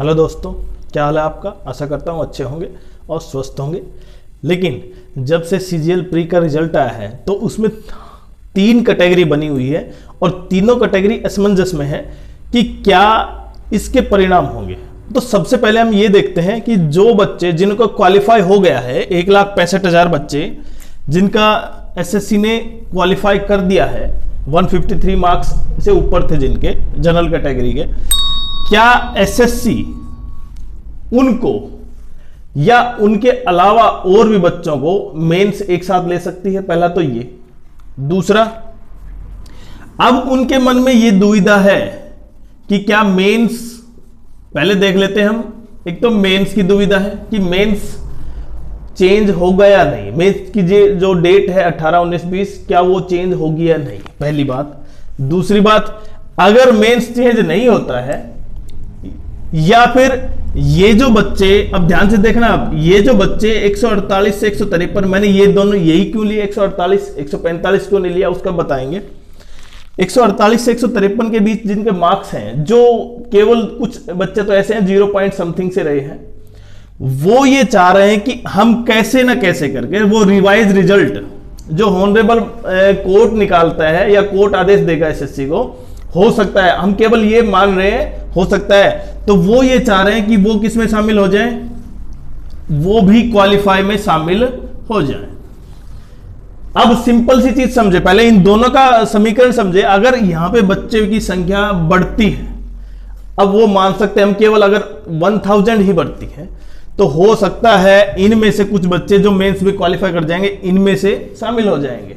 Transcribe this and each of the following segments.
Hello दोस्तों, क्या हाल है आपका। आशा करता हूँ अच्छे होंगे और स्वस्थ होंगे। लेकिन जब से सीजीएल प्री का रिजल्ट आया है तो उसमें 3 कैटेगरी बनी हुई है और तीनों कैटेगरी असमंजस में है कि क्या इसके परिणाम होंगे। तो सबसे पहले हम ये देखते हैं कि जो बच्चे जिनको क्वालिफाई हो गया है, 1,65,000 बच्चे जिनका एसएससी ने क्वालिफाई कर दिया है, 153 मार्क्स से ऊपर थे जिनके जनरल कैटेगरी के, क्या एसएससी उनको या उनके अलावा और भी बच्चों को मेंस एक साथ ले सकती है। पहला तो ये। दूसरा, अब उनके मन में ये दुविधा है कि क्या मेंस, पहले देख लेते हैं हम। एक तो मेंस की दुविधा है कि मेंस चेंज होगा या नहीं, मेंस की जो डेट है 18, 19, 20 क्या वो चेंज होगी या नहीं, पहली बात। दूसरी बात, अगर मेंस चेंज नहीं होता है या फिर ये जो बच्चे, अब ध्यान से देखना, अब ये जो बच्चे 148 से 153, मैंने ये दोनों यही क्यों लिए, 148 145 क्यों नहीं लिया उसका बताएंगे। 148 से 153 के बीच जिनके मार्क्स हैं, जो केवल कुछ बच्चे तो ऐसे हैं 0 पॉइंट समथिंग से रहे हैं, वो ये चाह रहे हैं कि हम कैसे ना कैसे करके वो रिवाइज रिजल्ट जो हॉनरेबल कोर्ट निकालता है या कोर्ट आदेश देगा एसएससी को, हो सकता है, हम केवल ये मान रहे हैं हो सकता है, तो वो ये चाह रहे हैं कि वो किस में शामिल हो जाए, वो भी क्वालिफाई में शामिल हो जाए। अब सिंपल सी चीज समझे, पहले इन दोनों का समीकरण समझे। अगर यहां पे बच्चे की संख्या बढ़ती है, अब वो मान सकते हैं हम केवल अगर 1000 ही बढ़ती है तो हो सकता है इनमें से कुछ बच्चे जो मेंस में क्वालिफाई कर जाएंगे इनमें से शामिल हो जाएंगे,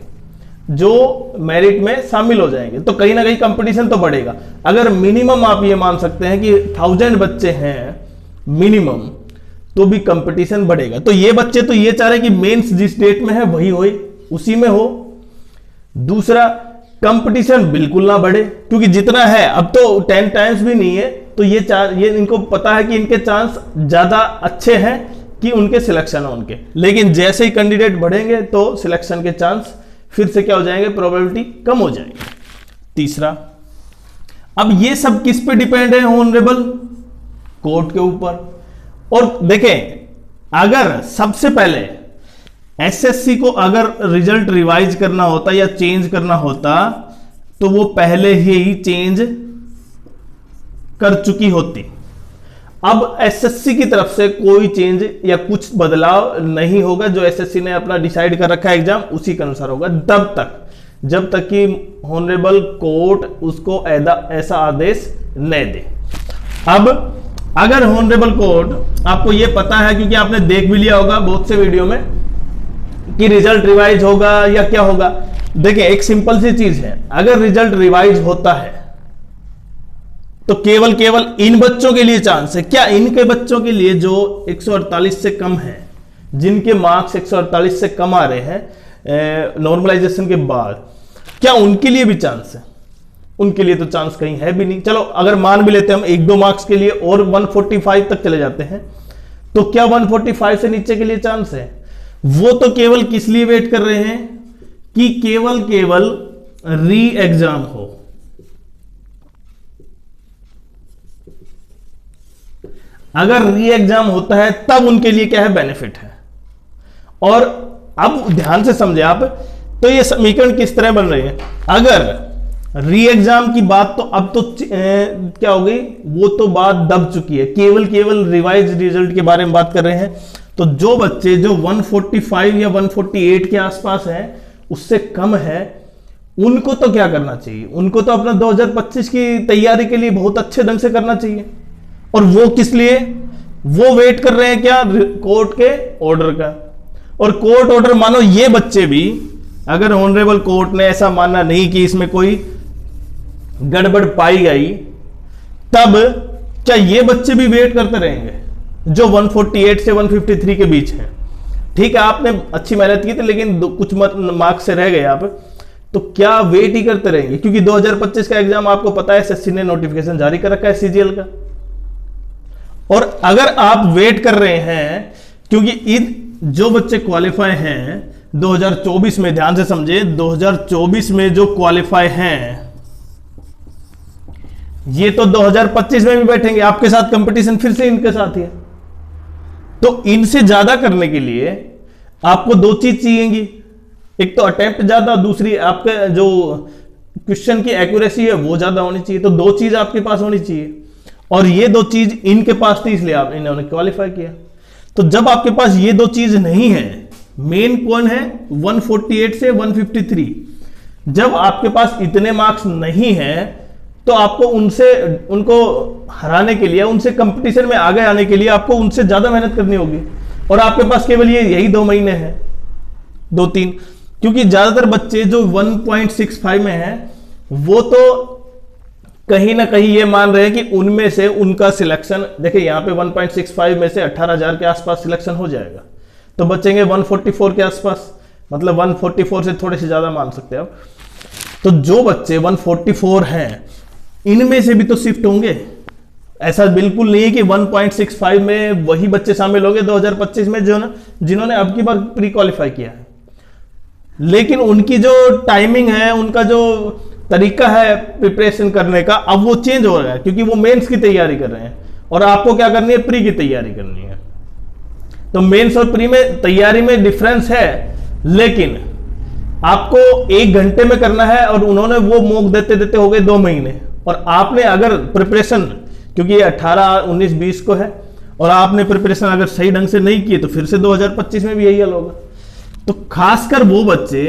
जो मेरिट में शामिल हो जाएंगे, तो कहीं ना कहीं कंपटीशन तो बढ़ेगा। अगर मिनिमम आप ये मान सकते हैं कि 1000 बच्चे हैं मिनिमम, तो भी कंपटीशन बढ़ेगा। तो ये बच्चे तो ये चाह रहे हैं कि मेंस जिस डेट में है वही हो, उसी में हो। दूसरा, कंपटीशन बिल्कुल ना बढ़े, क्योंकि जितना है अब तो 10 टाइम्स भी नहीं है, तो ये इनको पता है कि इनके चांस ज्यादा अच्छे हैं कि उनके सिलेक्शन हो उनके। लेकिन जैसे ही कैंडिडेट बढ़ेंगे तो सिलेक्शन के चांस फिर से क्या हो जाएंगे, प्रोबेबिलिटी कम हो जाएगी। तीसरा, अब ये सब किस पे डिपेंड है, ऑनरेबल कोर्ट के ऊपर। और देखें, अगर सबसे पहले एसएससी को अगर रिजल्ट रिवाइज करना होता या चेंज करना होता तो वो पहले ही चेंज कर चुकी होती। अब एसएससी की तरफ से कोई चेंज या कुछ बदलाव नहीं होगा, जो एसएससी ने अपना डिसाइड कर रखा है एग्जाम उसी के अनुसार होगा, जब तक कि ऑनरेबल कोर्ट उसको ऐसा आदेश न दे। अब अगर ऑनरेबल कोर्ट, आपको यह पता है क्योंकि आपने देख भी लिया होगा बहुत से वीडियो में कि रिजल्ट रिवाइज होगा या क्या होगा। देखिए, एक सिंपल सी चीज है, अगर रिजल्ट रिवाइज होता है तो केवल इन बच्चों के लिए चांस है। क्या इनके बच्चों के लिए जो 148 से कम है, जिनके मार्क्स 148 से कम आ रहे हैं नॉर्मलाइजेशन के बाद, क्या उनके लिए भी चांस है? उनके लिए तो चांस कहीं है भी नहीं। चलो अगर मान भी लेते हैं हम 1-2 मार्क्स के लिए और 145 तक चले जाते हैं, तो क्या 145 से नीचे के लिए चांस है? वो तो केवल किस लिए वेट कर रहे हैं कि केवल री एग्जाम हो। अगर री एग्जाम होता है तब उनके लिए क्या है, बेनिफिट है। और अब ध्यान से समझे आप, तो ये समीकरण किस तरह बन रही है। अगर री एग्जाम की बात, तो अब तो क्या हो गई, वो तो बात दब चुकी है, केवल रिवाइज रिजल्ट के बारे में बात कर रहे हैं। तो जो बच्चे जो 145 या 148 के आसपास है, उससे कम है, उनको तो क्या करना चाहिए, उनको तो अपना 2025 की तैयारी के लिए बहुत अच्छे ढंग से करना चाहिए। और वो किस लिए, वो वेट कर रहे हैं क्या, कोर्ट के ऑर्डर का। और कोर्ट ऑर्डर मानो ये बच्चे भी, अगर ऑनरेबल कोर्ट ने ऐसा माना नहीं कि इसमें कोई गड़बड़ पाई गई, तब क्या ये बच्चे भी वेट करते रहेंगे जो 148 से 153 के बीच है। ठीक है, आपने अच्छी मेहनत की थी लेकिन कुछ मार्क्स से रह गए आप, तो क्या वेट ही करते रहेंगे? क्योंकि 2025 का एग्जाम आपको पता है एसएससी ने नोटिफिकेशन जारी कर रखा है सीजीएल का। और अगर आप वेट कर रहे हैं, क्योंकि इन जो बच्चे क्वालिफाई हैं 2024 में, ध्यान से समझे, 2024 में जो क्वालिफाई हैं ये तो 2025 में भी बैठेंगे, आपके साथ कंपटीशन फिर से इनके साथ ही है। तो इनसे ज्यादा करने के लिए आपको दो चीज चाहिएगी, एक तो अटेम्प्ट ज्यादा, दूसरी आपके जो क्वेश्चन की एक्यूरेसी है वो ज्यादा होनी चाहिए। तो दो चीज आपके पास होनी चाहिए, और ये दो चीज इनके पास थी, इसलिए आप इन्होंने क्वालिफाई किया। तो जब आपके पास ये दो चीज नहीं है, मेन कौन है 148 से 153, जब आपके पास इतने मार्क्स नहीं है तो आपको उनको हराने के लिए, उनसे कंपटीशन में आगे आने के लिए आपको उनसे ज्यादा मेहनत करनी होगी। और आपके पास केवल यही 2 महीने हैं, 2-3, क्योंकि ज्यादातर बच्चे जो 1.65 में हैं वो तो कहीं ना कहीं ये मान रहे हैं कि उनमें से उनका सिलेक्शन, देखिए यहां पे 1.65 में से 18,000 के आसपास सिलेक्शन हो जाएगा, तो बचेंगे 144 के आसपास, मतलब 144 से थोड़े से ज्यादा मान सकते हैं आप। तो जो बच्चे 144 हैं इनमें से भी तो शिफ्ट होंगे। ऐसा बिल्कुल नहीं है कि 1.65 में वही बच्चे शामिल होंगे 2025 में जिन्होंने अब की बार प्री क्वालिफाई किया है, लेकिन उनकी जो टाइमिंग है, उनका जो तरीका है प्रिपरेशन करने का, अब वो चेंज हो रहा है, क्योंकि वो मेंस की तैयारी कर रहे हैं और आपको क्या करनी है, प्री की तैयारी करनी है। तो मेंस और प्री में तैयारी में डिफरेंस है, लेकिन आपको 1 घंटे में करना है और उन्होंने वो मॉक देते देते हो गए 2 महीने। और आपने अगर प्रिपरेशन, क्योंकि ये 18, 19, 20 को है, और आपने प्रिपरेशन अगर सही ढंग से नहीं की तो फिर से 2025 में भी यही हाल होगा। तो खासकर वो बच्चे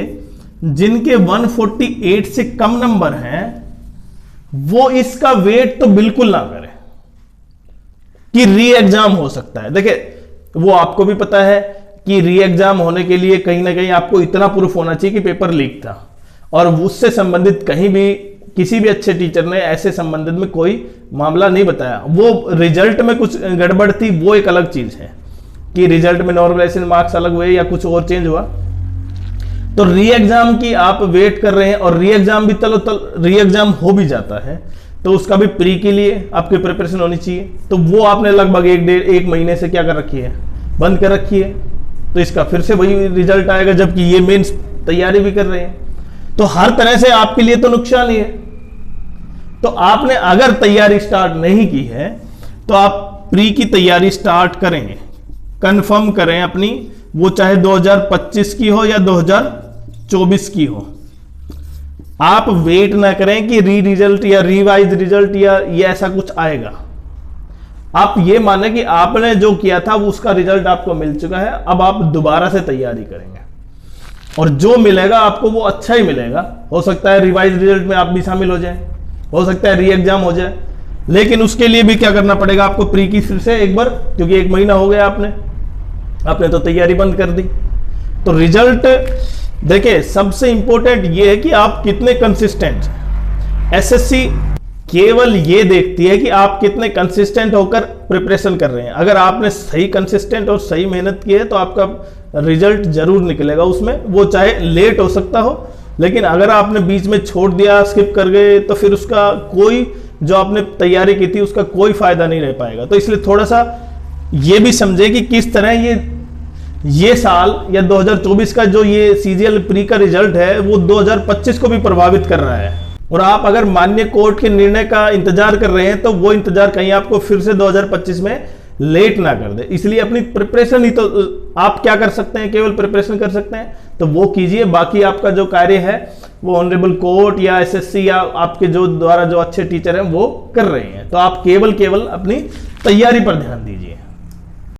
जिनके 148 से कम नंबर हैं, वो इसका वेट तो बिल्कुल ना करें कि री एग्जाम हो सकता है। देखिए वो आपको भी पता है कि री एग्जाम होने के लिए कहीं ना कहीं आपको इतना प्रूफ होना चाहिए कि पेपर लीक था, और उससे संबंधित कहीं भी किसी भी अच्छे टीचर ने ऐसे संबंधित में कोई मामला नहीं बताया। वो रिजल्ट में कुछ गड़बड़ थी, वो एक अलग चीज है कि रिजल्ट में नॉर्मलाइजेशन मार्क्स अलग हुए या कुछ और चेंज हुआ। तो री एग्जाम की आप वेट कर रहे हैं, और री एग्जाम भी री एग्जाम हो भी जाता है तो उसका भी प्री के लिए आपकी प्रिपरेशन होनी चाहिए। तो वो आपने लगभग 1 महीने से क्या कर रखी है, बंद कर रखी है। तो इसका फिर से वही रिजल्ट आएगा, जबकि ये मेंस तैयारी भी कर रहे हैं। तो हर तरह से आपके लिए तो नुकसान ही है। तो आपने अगर तैयारी स्टार्ट नहीं की है तो आप प्री की तैयारी स्टार्ट करेंगे, कंफर्म करें अपनी, वो चाहे 2025 की हो या 2024 की हो। आप वेट ना करें कि री रिजल्ट या रिवाइज रिजल्ट या ये ऐसा कुछ आएगा। आप ये माने कि आपने जो किया था वो उसका रिजल्ट आपको मिल चुका है, अब आप दोबारा से तैयारी करेंगे और जो मिलेगा आपको वो अच्छा ही मिलेगा। हो सकता है रिवाइज रिजल्ट में आप भी शामिल हो जाए, हो सकता है री एग्जाम हो जाए, लेकिन उसके लिए भी क्या करना पड़ेगा आपको, प्री की फिर से एक बार, क्योंकि 1 महीना हो गया आपने तो तैयारी बंद कर दी। तो रिजल्ट देखिए सबसे इंपॉर्टेंट ये है कि आप कितने कंसिस्टेंट हैं। एसएससी केवल ये देखती है कि आप कितने कंसिस्टेंट होकर प्रिपरेशन कर रहे हैं। अगर आपने सही कंसिस्टेंट और सही मेहनत की है तो आपका रिजल्ट जरूर निकलेगा उसमें, वो चाहे लेट हो सकता हो, लेकिन अगर आपने बीच में छोड़ दिया, स्किप कर गए, तो फिर उसका कोई, जो आपने तैयारी की थी उसका कोई फायदा नहीं रह पाएगा। तो इसलिए थोड़ा सा ये भी समझे कि किस तरह ये साल या 2024 का जो ये सीजीएल प्री का रिजल्ट है वो 2025 को भी प्रभावित कर रहा है। और आप अगर माननीय कोर्ट के निर्णय का इंतजार कर रहे हैं तो वो इंतजार कहीं आपको फिर से 2025 में लेट ना कर दे। इसलिए अपनी प्रिपरेशन ही तो आप क्या कर सकते हैं, केवल प्रिपरेशन कर सकते हैं, तो वो कीजिए। बाकी आपका जो कार्य है वो ऑनरेबल कोर्ट या एसएससी या आपके जो द्वारा जो अच्छे टीचर हैं वो कर रहे हैं। तो आप केवल अपनी तैयारी पर ध्यान दीजिए।